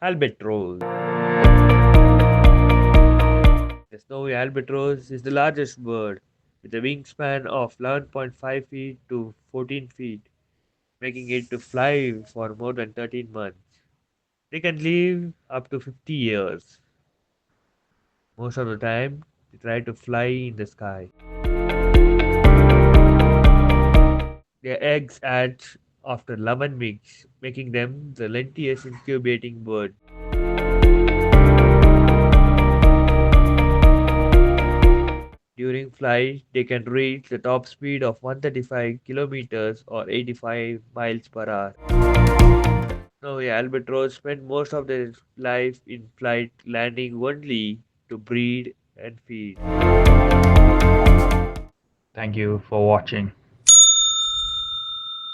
Albatross. The snowy albatross is the largest bird, with a wingspan of 11.5 feet to 14 feet, making it to fly for more than 13 months. They can live up to 50 years. Most of the time, they try to fly in the sky. Their eggs hatch after 11 weeks, making them the lengthiest incubating bird. During flight, they can reach the top speed of 135 kilometers or 85 miles per hour. Snowy albatross spend most of their life in flight, landing only to breed and feed. Thank you for watching.